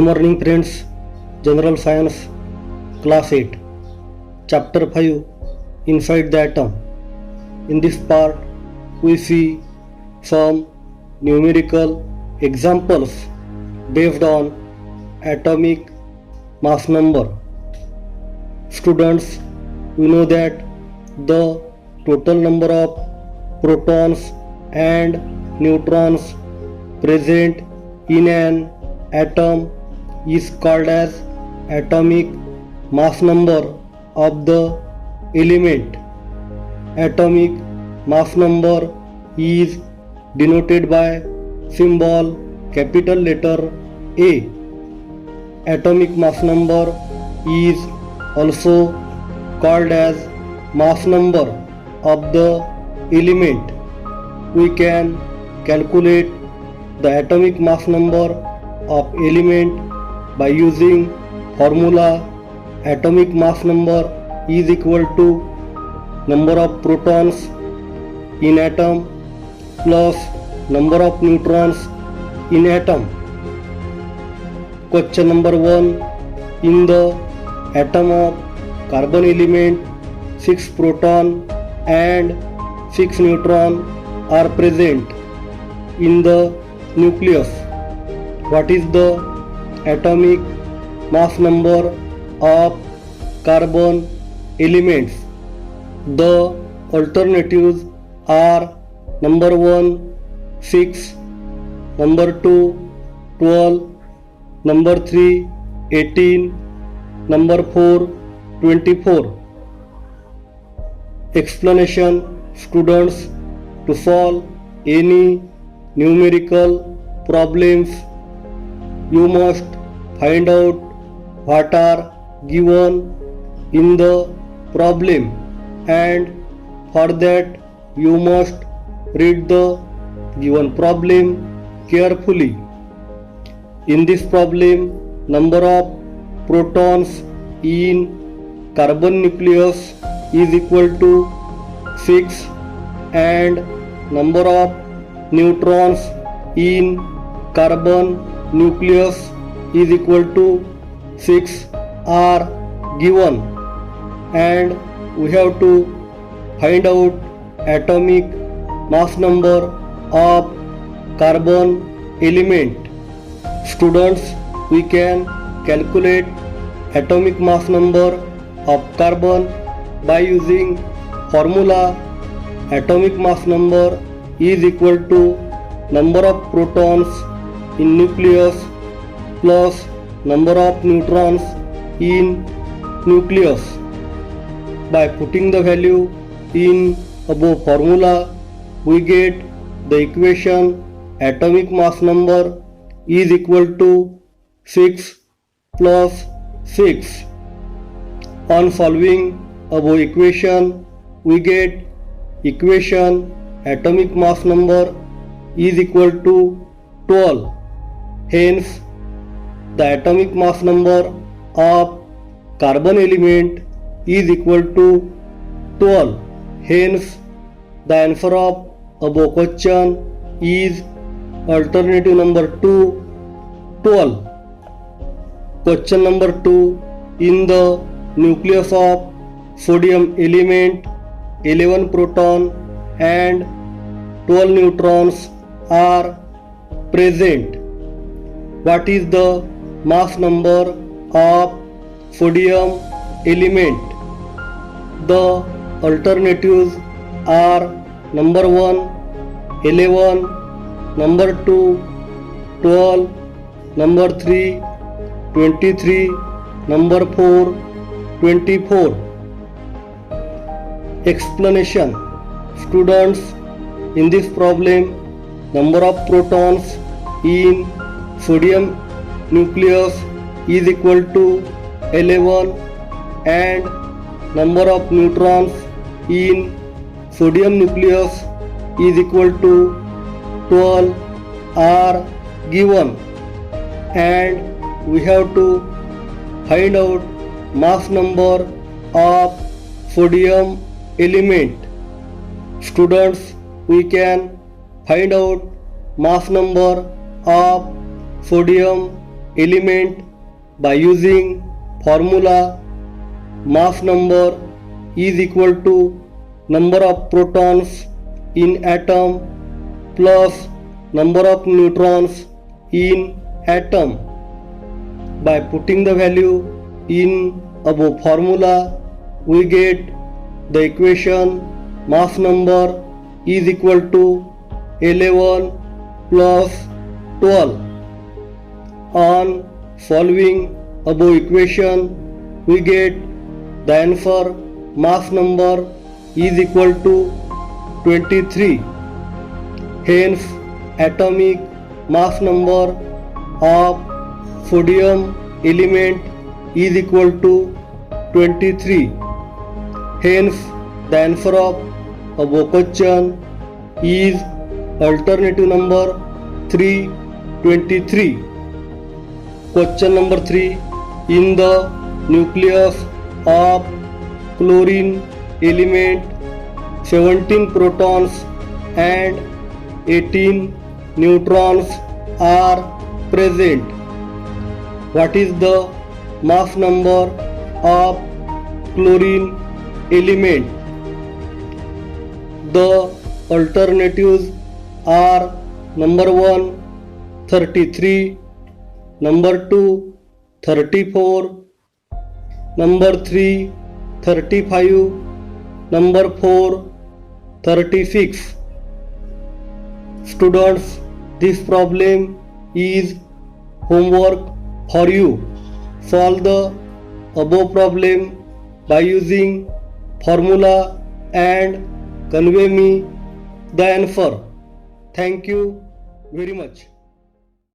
Good morning friends. General Science Class 8 Chapter 5 Inside the Atom. In this part we see some numerical examples based on atomic mass number. Students, we know that the total number of protons and neutrons present in an atom is called as atomic mass number of the element. Atomic mass number is denoted by symbol capital letter A. Atomic mass number is also called as mass number of the element. We can calculate the atomic mass number of element by using formula atomic mass number is equal to number of protons in atom plus number of neutrons in atom. Question number 1. In the atom of carbon element 6 proton and 6 neutron are present in the nucleus. What is the atomic mass number of carbon elements? The alternatives are number 1 6, number 2 12, number 3 18, number 4 24. Explanation. Students, to solve any numerical problems you must find out what are given in the problem, and for that you must read the given problem carefully. In this problem, number of protons in carbon nucleus is equal to 6 and number of neutrons in carbon nucleus is equal to 6 are given, and we have to find out atomic mass number of carbon element. Students, we can calculate atomic mass number of carbon by using formula atomic mass number is equal to number of protons in nucleus plus number of neutrons in nucleus. By putting the value in above formula, we get the equation atomic mass number is equal to 6 plus 6. On solving above equation, we get equation atomic mass number is equal to 12. Hence, the atomic mass number of carbon element is equal to 12. Hence, the answer of above question is alternative number 2, 12. Question number 2. In the nucleus of sodium element 11 proton and 12 neutrons are present. What is the mass number of sodium element? The alternatives are number 1 11, number 2 12, number 3 23, number 4 24. Explanation. Students, in this problem, number of protons in sodium nucleus is equal to 11 and number of neutrons in sodium nucleus is equal to 12 are given, and we have to find out mass number of sodium element. Students, we can find out mass number of sodium element by using formula mass number is equal to number of protons in atom plus number of neutrons in atom. By putting the value in above formula, we get the equation mass number is equal to 11 plus 12. On solving above equation, we get the answer mass number is equal to 23. Hence, atomic mass number of sodium element is equal to 23. Hence, the answer of above question is alternative number 323. Question number 3. In the nucleus of chlorine element, 17 protons and 18 neutrons are present. What is the mass number of chlorine element? The alternatives are number 1 33, number 2 34, number 3 35, number 4 36. Students, this problem is homework for you. Solve the above problem by using formula and convey me the answer. Thank you very much.